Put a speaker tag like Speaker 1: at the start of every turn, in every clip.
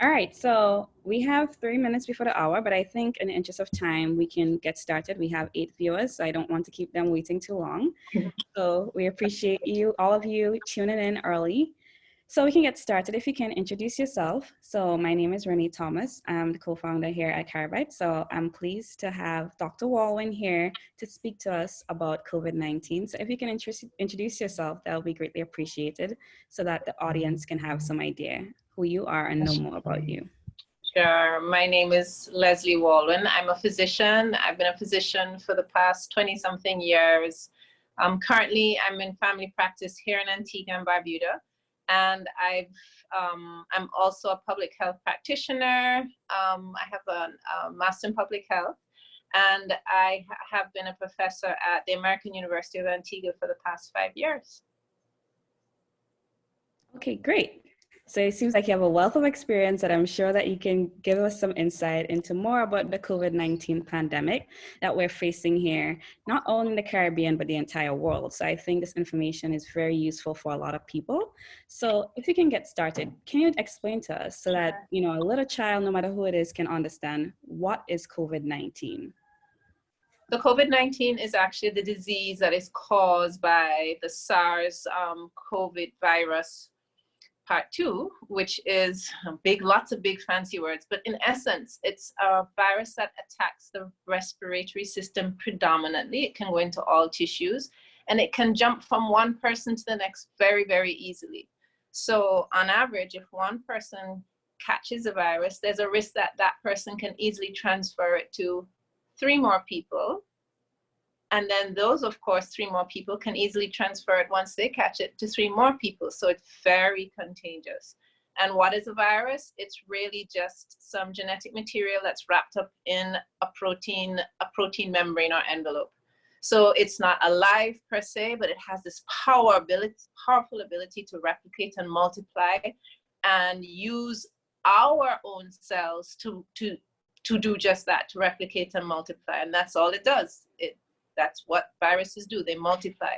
Speaker 1: All right, so we have 3 minutes before the hour, but I think in the interest of time, we can get started. We have 8 viewers, so I don't want to keep them waiting too long. So we appreciate you, all of you, tuning in early. So we can get started. If you can introduce yourself. So my name is Renee Thomas. I'm the co-founder here at Caribite. So I'm pleased to have Dr. Walwyn here to speak to us about COVID-19. So if you can introduce yourself, that will be greatly appreciated so that the audience can have some idea who you are and know more about you.
Speaker 2: Sure. My name is Leslie Walwyn. I'm a physician. I've been a physician for the past 20-something years. Currently, I'm in family practice here in Antigua and Barbuda, and I'm also a public health practitioner. I have a master in public health, and I have been a professor at the American University of Antigua for the past 5 years.
Speaker 1: Okay, great. So it seems like you have a wealth of experience that I'm sure that you can give us some insight into more about the COVID-19 pandemic that we're facing here, not only in the Caribbean, but the entire world. So I think this information is very useful for a lot of people. So if you can get started, can you explain to us so that, a little child, no matter who it is, can understand what is COVID-19?
Speaker 2: The COVID-19 is actually the disease that is caused by the SARS COVID virus part 2, which is lots of big fancy words, but in essence, it's a virus that attacks the respiratory system predominantly. It can go into all tissues, and it can jump from one person to the next very, very easily. So on average, if one person catches a virus, there's a risk that that person can easily transfer it to 3 more people. And then those, of course, 3 more people can easily transfer it once they catch it to 3 more people. So it's very contagious. And what is a virus? It's really just some genetic material that's wrapped up in a protein membrane or envelope. So it's not alive per se, but it has this powerful ability to replicate and multiply and use our own cells to do just that, to replicate and multiply. And that's all it does. That's what viruses do. They multiply.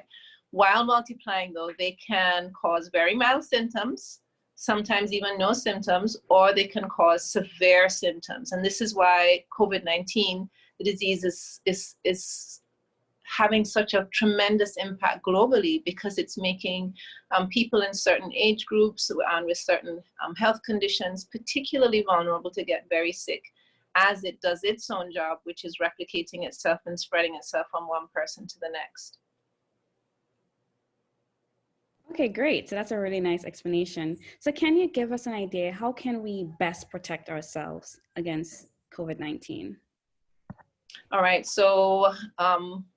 Speaker 2: While multiplying, though, they can cause very mild symptoms, sometimes even no symptoms, or they can cause severe symptoms. And this is why COVID-19, the disease, is having such a tremendous impact globally, because it's making people in certain age groups and with certain health conditions particularly vulnerable to get very sick, as it does its own job, which is replicating itself and spreading itself from one person to the next.
Speaker 1: Okay, great. So that's a really nice explanation. So can you give us an idea, how can we best protect ourselves against COVID-19?
Speaker 2: All right, so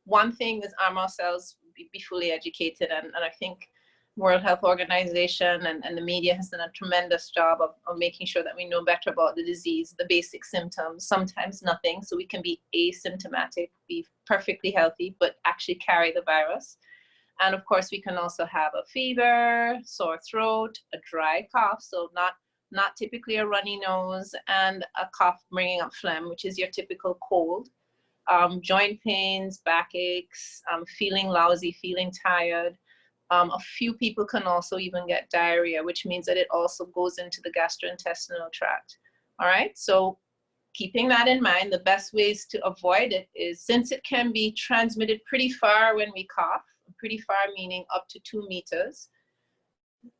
Speaker 2: one thing is arm ourselves, be fully educated, and I think World Health Organization and the media has done a tremendous job of making sure that we know better about the disease, the basic symptoms, sometimes nothing, so we can be asymptomatic, be perfectly healthy, but actually carry the virus. And of course, we can also have a fever, sore throat, a dry cough, so not typically a runny nose, and a cough bringing up phlegm, which is your typical cold. Joint pains, backaches, feeling lousy, feeling tired. A few people can also even get diarrhea, which means that it also goes into the gastrointestinal tract. All right, so keeping that in mind, the best ways to avoid it is, since it can be transmitted pretty far when we cough, pretty far meaning up to 2 meters,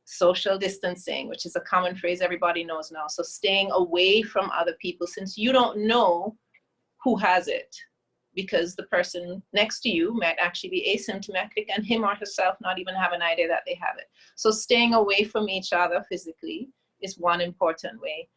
Speaker 2: social distancing, which is a common phrase everybody knows now. So staying away from other people, since you don't know who has it, because the person next to you might actually be asymptomatic and him or herself not even have an idea that they have it. So staying away from each other physically is one important way.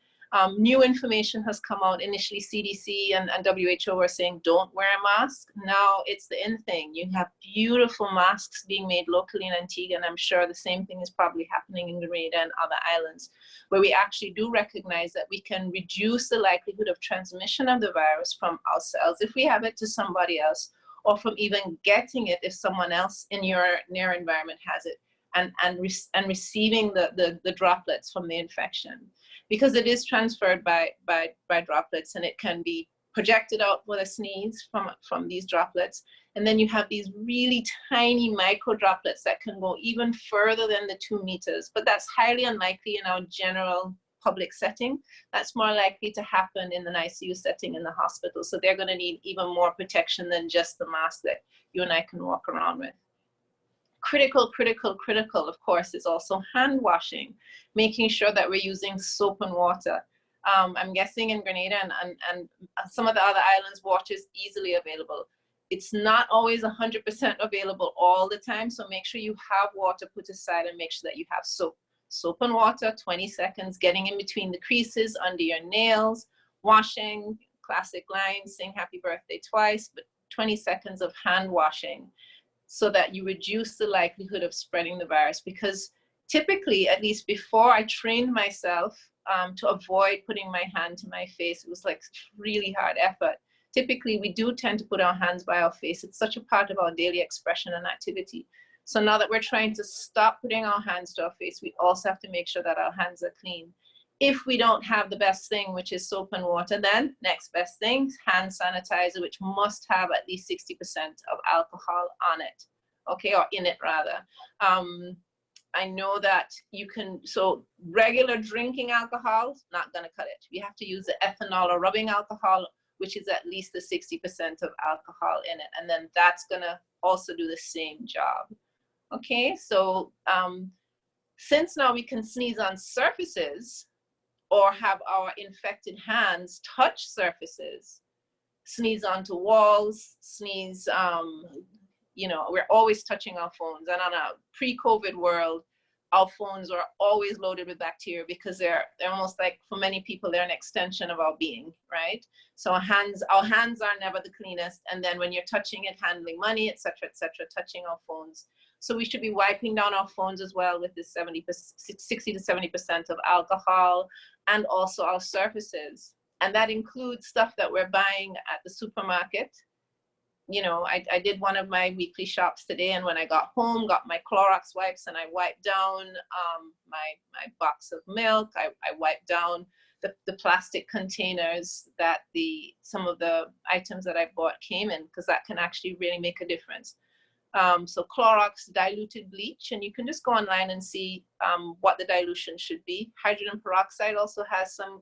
Speaker 2: New information has come out. Initially, CDC and WHO were saying, don't wear a mask. Now it's the in thing. You have beautiful masks being made locally in Antigua, and I'm sure the same thing is probably happening in Grenada and other islands, where we actually do recognize that we can reduce the likelihood of transmission of the virus from ourselves if we have it to somebody else, or from even getting it if someone else in your near environment has it, and receiving the droplets from the infection. Because it is transferred by droplets, and it can be projected out with a sneeze from these droplets. And then you have these really tiny micro droplets that can go even further than the 2 meters, but that's highly unlikely in our general public setting. That's more likely to happen in an ICU setting in the hospital. So they're going to need even more protection than just the mask that you and I can walk around with. Critical, of course, is also hand washing, making sure that we're using soap and water. I'm guessing in Grenada and some of the other islands, water is easily available. It's not always 100% available all the time, so make sure you have water put aside and make sure that you have soap. Soap and water, 20 seconds, getting in between the creases, under your nails, washing, classic line, sing happy birthday twice, but 20 seconds of hand washing so that you reduce the likelihood of spreading the virus. Because typically, at least before I trained myself to avoid putting my hand to my face, it was like really hard effort. Typically, we do tend to put our hands by our face. It's such a part of our daily expression and activity. So now that we're trying to stop putting our hands to our face, we also have to make sure that our hands are clean. If we don't have the best thing, which is soap and water, then next best thing, hand sanitizer, which must have at least 60% of alcohol on it, okay, or in it rather. I know that you can, so regular drinking alcohol, not gonna cut it. You have to use the ethanol or rubbing alcohol, which is at least the 60% of alcohol in it. And then that's gonna also do the same job. Okay, so since now we can sneeze on surfaces or have our infected hands touch surfaces, sneeze onto walls, sneeze, you know, we're always touching our phones. And on a pre-COVID world, our phones are always loaded with bacteria because they're almost like, for many people, they're an extension of our being, right? So our hands are never the cleanest. And then when you're touching it, handling money, et cetera, touching our phones. So we should be wiping down our phones as well with this 60 to 70% of alcohol, and also our surfaces. And that includes stuff that we're buying at the supermarket. You know, I did one of my weekly shops today, and when I got home, got my Clorox wipes and I wiped down my box of milk. I wiped down the plastic containers that some of the items that I bought came in, because that can actually really make a difference. So Clorox diluted bleach, and you can just go online and see what the dilution should be. Hydrogen peroxide also has some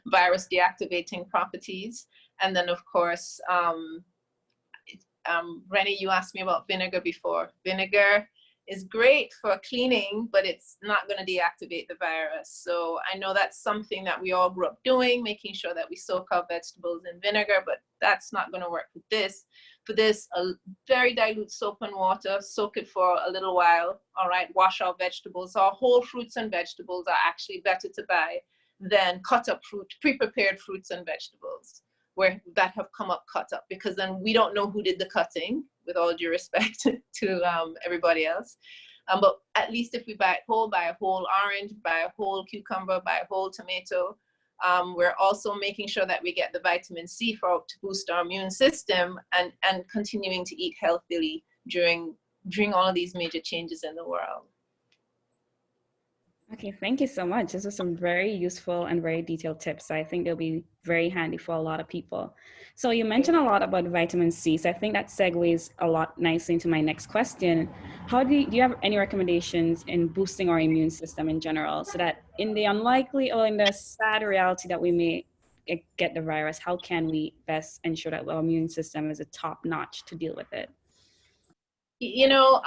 Speaker 2: virus deactivating properties. And then of course, Rennie, you asked me about vinegar before. Vinegar is great for cleaning, but it's not going to deactivate the virus. So I know that's something that we all grew up doing, making sure that we soak our vegetables in vinegar, but that's not going to work with this. For this, a very dilute soap and water, soak it for a little while, all right, wash our vegetables. Our whole fruits and vegetables are actually better to buy than cut up fruit, pre-prepared fruits and vegetables that have come up cut up, because then we don't know who did the cutting, with all due respect to everybody else. But at least if we buy it whole, buy a whole orange, buy a whole cucumber, buy a whole tomato. We're also making sure that we get the vitamin C to boost our immune system, and continuing to eat healthily during all of these major changes in the world.
Speaker 1: Okay, thank you so much. Those are some very useful and very detailed tips. I think they'll be very handy for a lot of people. So you mentioned a lot about vitamin C. So I think that segues a lot nicely into my next question. How do you have any recommendations in boosting our immune system in general, so that in the unlikely or in the sad reality that we may get the virus, how can we best ensure that our immune system is a top notch to deal with it?
Speaker 2: You know,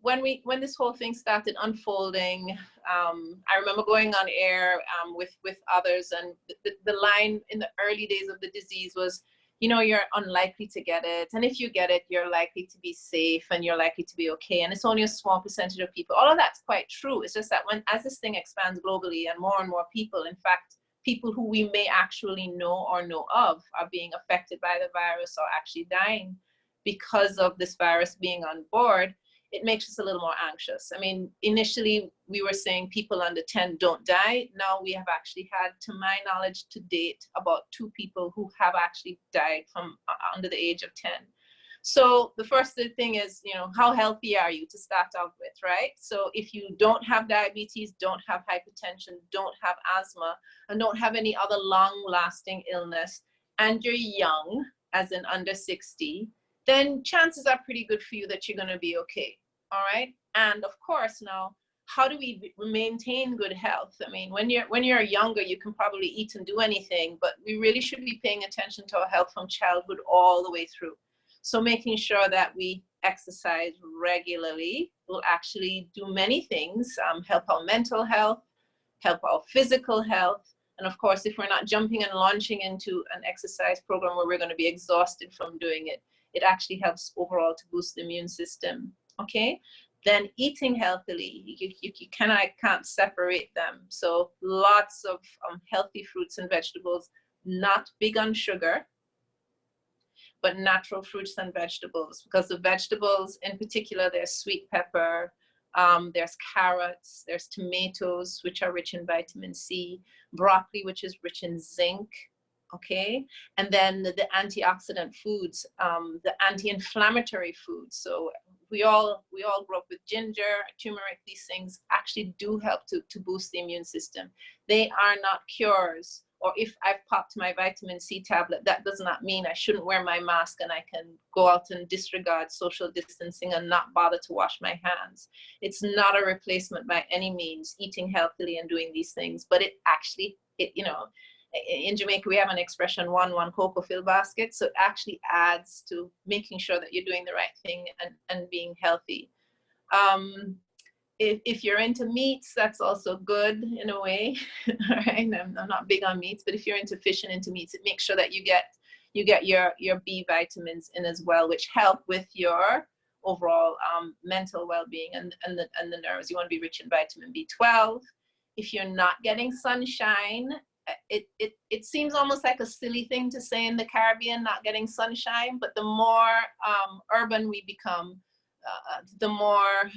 Speaker 2: when this whole thing started unfolding, I remember going on air with others, and the line in the early days of the disease was, you know, you're unlikely to get it, and if you get it, you're likely to be safe and you're likely to be okay, and it's only a small percentage of people. All of that's quite true. It's just that as this thing expands globally and more people, in fact, people who we may actually know or know of are being affected by the virus or actually dying because of this virus being on board, it makes us a little more anxious. I mean, initially we were saying people under 10 don't die. Now we have actually had, to my knowledge to date, about 2 people who have actually died from under the age of 10. So the first thing is, you know, how healthy are you to start off with, right? So if you don't have diabetes, don't have hypertension, don't have asthma, and don't have any other long-lasting illness, and you're young, as in under 60, then chances are pretty good for you that you're going to be okay. All right. And of course, now, how do we maintain good health? I mean, when you're younger, you can probably eat and do anything, but we really should be paying attention to our health from childhood all the way through. So making sure that we exercise regularly will actually do many things, help our mental health, help our physical health. And of course, if we're not jumping and launching into an exercise program where we're going to be exhausted from doing it, it actually helps overall to boost the immune system. Okay. Then eating healthily, you can't separate them. So lots of healthy fruits and vegetables, not big on sugar, but natural fruits and vegetables, because the vegetables in particular, there's sweet pepper, there's carrots, there's tomatoes, which are rich in vitamin C, broccoli, which is rich in zinc, okay? And then the antioxidant foods, the anti-inflammatory foods. So we all grew up with ginger, turmeric. These things actually do help to boost the immune system. They are not cures. Or if I've popped my vitamin C tablet, that does not mean I shouldn't wear my mask and I can go out and disregard social distancing and not bother to wash my hands. It's not a replacement by any means, eating healthily and doing these things, but it actually, you know, in Jamaica, we have an expression, one cocoa fill basket. So it actually adds to making sure that you're doing the right thing and being healthy. If you're into meats, that's also good in a way. Right? I'm not big on meats, but if you're into fish and into meats, it makes sure that you get your B vitamins in as well, which help with your overall mental well-being and the nerves. You want to be rich in vitamin B12. If you're not getting sunshine, it seems almost like a silly thing to say in the Caribbean, not getting sunshine, but the more urban we become, the more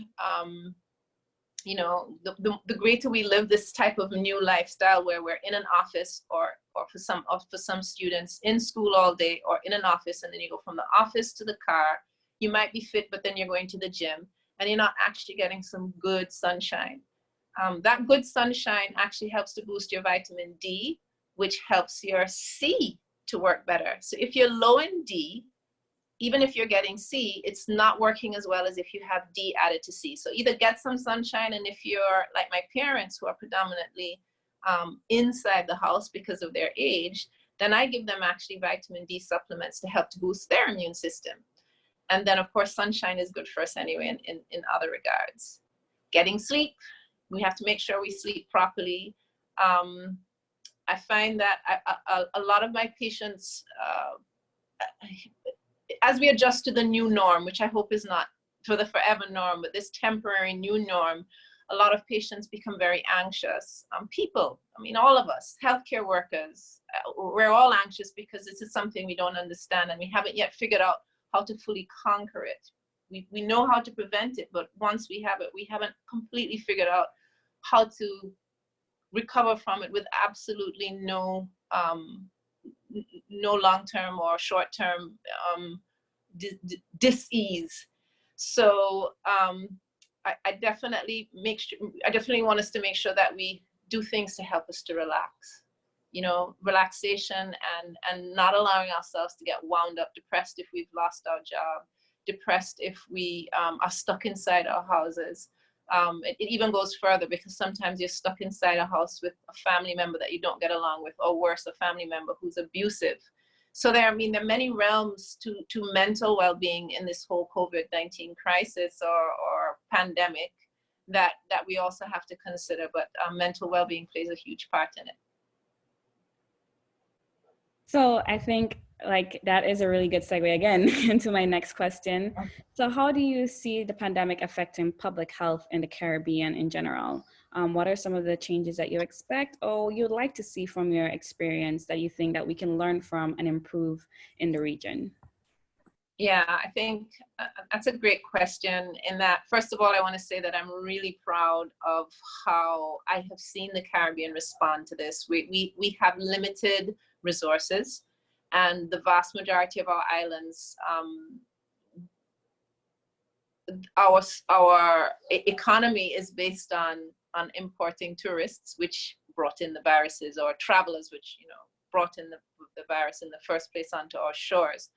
Speaker 2: you know, the greater we live this type of new lifestyle where we're in an office or for some students in school all day or in an office, and then you go from the office to the car. You might be fit, but then you're going to the gym and you're not actually getting some good sunshine. That good sunshine actually helps to boost your vitamin D, which helps your C to work better. So if you're low in D, even if you're getting C, it's not working as well as if you have D added to C. So either get some sunshine, and if you're like my parents who are predominantly inside the house because of their age, then I give them actually vitamin D supplements to help to boost their immune system. And then of course, sunshine is good for us anyway in other regards. Getting sleep, we have to make sure we sleep properly. I find that a lot of my patients, as we adjust to the new norm, which I hope is not for the forever norm, but this temporary new norm, a lot of patients become very anxious. People, I mean, all of us, healthcare workers, we're all anxious because this is something we don't understand and we haven't yet figured out how to fully conquer it. We know how to prevent it, but once we have it, we haven't completely figured out how to recover from it with absolutely no long-term or short-term dis-ease. So I definitely want us to make sure that we do things to help us to relax. You know, relaxation and not allowing ourselves to get wound up, depressed if we've lost our job, depressed if we are stuck inside our houses. It even goes further, because sometimes you're stuck inside a house with a family member that you don't get along with, or worse, a family member who's abusive. So there are many realms to mental well-being in this whole COVID-19 crisis or pandemic that we also have to consider, but mental well-being plays a huge part in it.
Speaker 1: So I think like that is a really good segue again into my next question. So how do you see the pandemic affecting public health in the Caribbean in general? What are some of the changes that you expect or you'd like to see from your experience that you think that we can learn from and improve in the region?
Speaker 2: Yeah, I think that's a great question. In that, first of all, I want to say that I'm really proud of how I have seen the Caribbean respond to this. We have limited resources, and the vast majority of our islands, our economy is based on importing tourists, which brought in the viruses, or travelers, which brought in the virus in the first place onto our shores.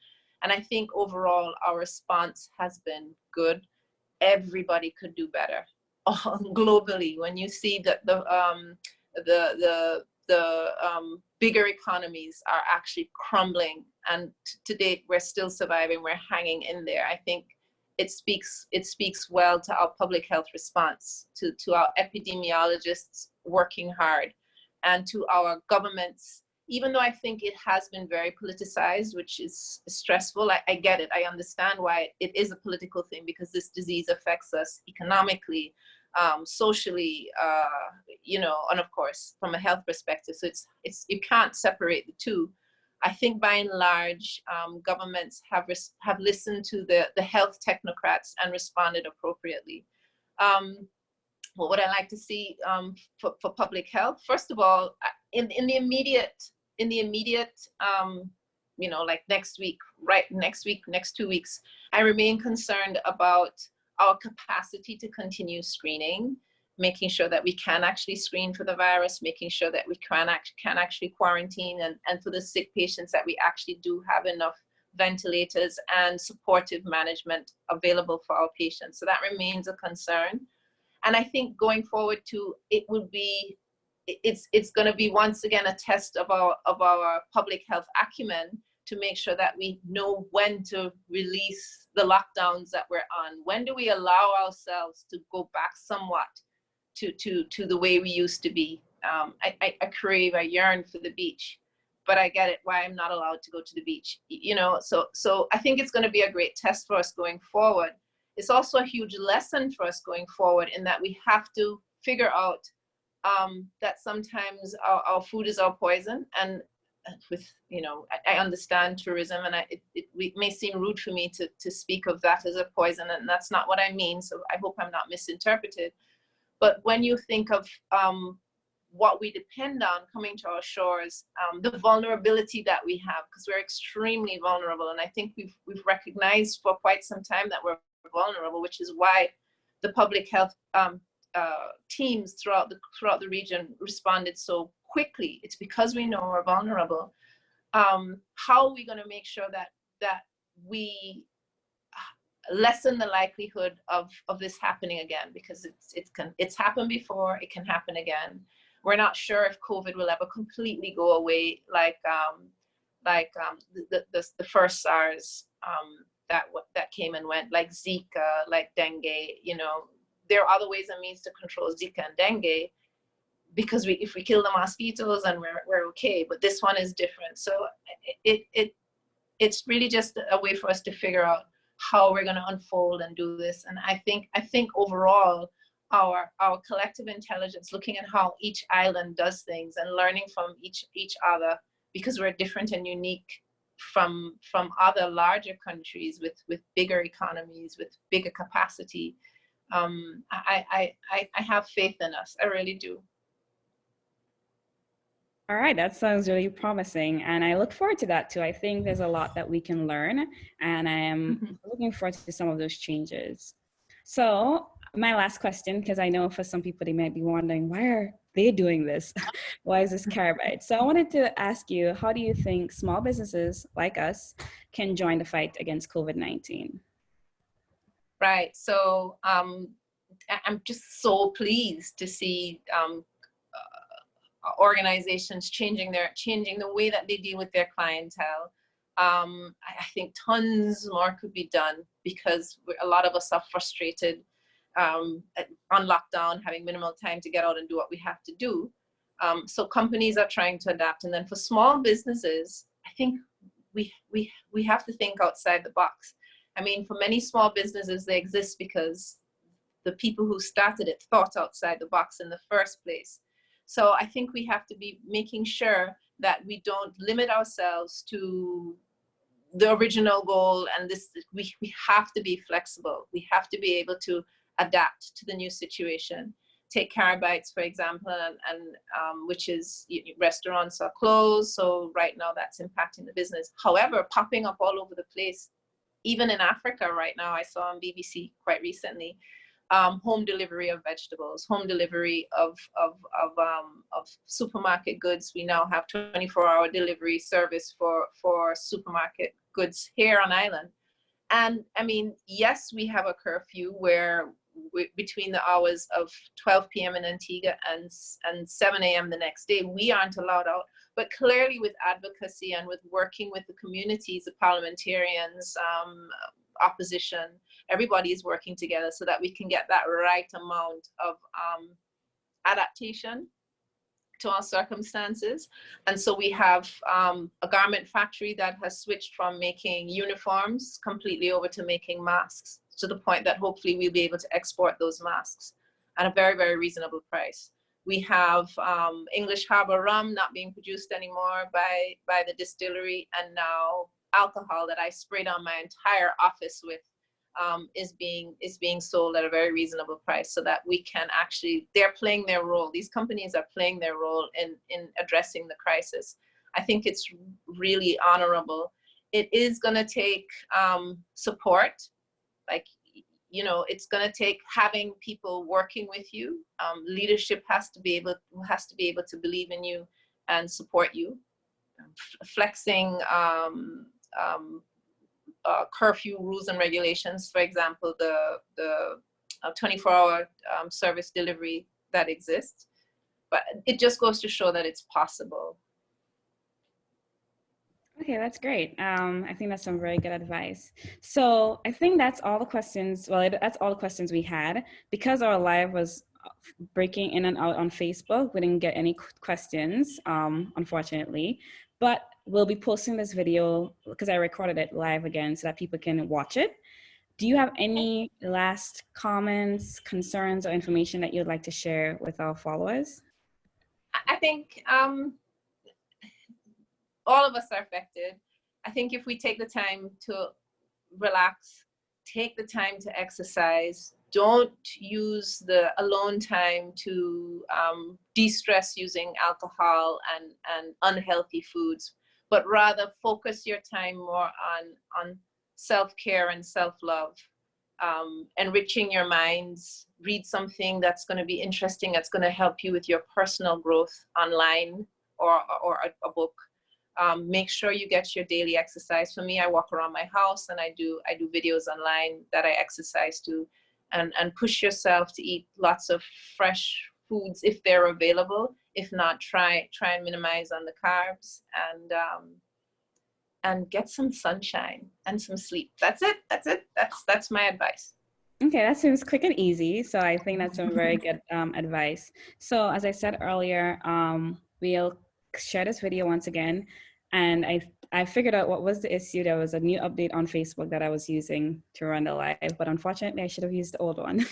Speaker 2: And I think overall our response has been good. Everybody could do better. globally, when you see that the bigger economies are actually crumbling, and to date we're still surviving, we're hanging in there. I think it speaks well to our public health response, to our epidemiologists working hard, and to our governments. Even though I think it has been very politicized, which is stressful, I get it. I understand why it is a political thing, because this disease affects us economically, socially, and of course from a health perspective. So it's you can't separate the two. I think by and large, governments have listened to the health technocrats and responded appropriately. What would I like to see for public health? First of all, in the immediate, like next week, next 2 weeks, I remain concerned about our capacity to continue screening, making sure that we can actually screen for the virus, making sure that we can actually quarantine, and for the sick patients that we actually do have enough ventilators and supportive management available for our patients. So that remains a concern. And I think going forward too, it's going to be once again a test of our public health acumen, to make sure that we know when to release the lockdowns that we're on. When do we allow ourselves to go back somewhat to the way we used to be? I yearn for the beach, but I get it why I'm not allowed to go to the beach. So I think it's going to be a great test for us going forward. It's also a huge lesson for us going forward, in that we have to figure out that sometimes our food is our poison. And with, I understand tourism, and it may seem rude for me to speak of that as a poison, and that's not what I mean. So I hope I'm not misinterpreted. But when you think of what we depend on coming to our shores, the vulnerability that we have, because we're extremely vulnerable, and I think we've recognized for quite some time that we're vulnerable, which is why the public health teams throughout the region responded so quickly. It's because we know we're vulnerable. How are we going to make sure that we lessen the likelihood of this happening again? Because it's happened before, it can happen again. We're not sure if COVID will ever completely go away, like the first SARS that came and went, like Zika, like dengue. There are other ways and means to control Zika and dengue, because if we kill the mosquitoes, and we're okay. But this one is different. So it's really just a way for us to figure out how we're going to unfold and do this. And I think overall, our collective intelligence, looking at how each island does things and learning from each other, because we're different and unique from other larger countries with bigger economies, with bigger capacity. I have faith in us. I really do.
Speaker 1: All right, that sounds really promising, and I look forward to that too. I think there's a lot that we can learn, and I am looking forward to some of those changes. So my last question, because I know for some people they might be wondering, why are they doing this? Why is this Carabyte? So I wanted to ask you, how do you think small businesses like us can join the fight against COVID-19?
Speaker 2: Right. So I'm just so pleased to see organizations changing the way that they deal with their clientele. I think tons more could be done, because a lot of us are frustrated on lockdown, having minimal time to get out and do what we have to do. So companies are trying to adapt. And then for small businesses, I think we have to think outside the box. I mean, for many small businesses, they exist because the people who started it thought outside the box in the first place. So I think we have to be making sure that we don't limit ourselves to the original goal, and we have to be flexible. We have to be able to adapt to the new situation. Take Carabytes, for example, and which is, restaurants are closed, so right now that's impacting the business. However, popping up all over the place, even in Africa right now, I saw on BBC quite recently, home delivery of vegetables, home delivery of supermarket goods. We now have 24-hour delivery service for supermarket goods here on island. And I mean, yes, we have a curfew where between the hours of 12 p.m. in Antigua and 7 a.m. the next day, we aren't allowed out. But clearly with advocacy and with working with the communities, the parliamentarians, opposition, everybody is working together so that we can get that right amount of adaptation to our circumstances. And so we have a garment factory that has switched from making uniforms completely over to making masks, to the point that hopefully we'll be able to export those masks at a very, very reasonable price. We have English Harbor rum not being produced anymore by the distillery, and now alcohol that I sprayed on my entire office with is being sold at a very reasonable price, so that we can actually, they're playing their role. These companies are playing their role in addressing the crisis. I think it's really honorable. It is going to take support, like, you know, it's going to take having people working with you. Leadership has to be able to believe in you and support you. Flexing curfew rules and regulations, for example, the 24-hour service delivery that exists. But it just goes to show that it's possible.
Speaker 1: Okay, that's great. I think that's some very good advice. So I think that's all the questions. Well, that's all the questions we had. Because our live was breaking in and out on Facebook, we didn't get any questions, unfortunately. But we'll be posting this video because I recorded it live again so that people can watch it. Do you have any last comments, concerns, or information that you'd like to share with our followers?
Speaker 2: I think all of us are affected. I think if we take the time to relax, take the time to exercise, don't use the alone time to de-stress using alcohol and unhealthy foods, but rather focus your time more on self-care and self-love, enriching your minds, read something that's going to be interesting, that's going to help you with your personal growth online, or a book. Make sure you get your daily exercise. For me, I walk around my house and I do videos online that I exercise to, and push yourself to eat lots of fresh foods if they're available. If not, try and minimize on the carbs, and get some sunshine and some sleep. That's it. That's my advice.
Speaker 1: Okay, that seems quick and easy. So I think that's some very good advice. So as I said earlier, we'll share this video once again. And I figured out what was the issue. There was a new update on Facebook that I was using to run the live, but unfortunately I should have used the old one.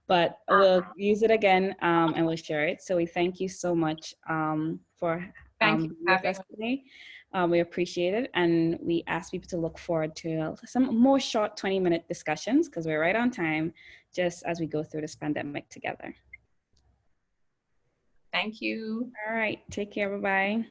Speaker 1: But we'll use it again and we'll share it. So we thank you so much for being with us today. We appreciate it, and we ask people to look forward to some more short 20-minute discussions, because we're right on time, just as we go through this pandemic together.
Speaker 2: Thank you.
Speaker 1: All right, take care, bye-bye.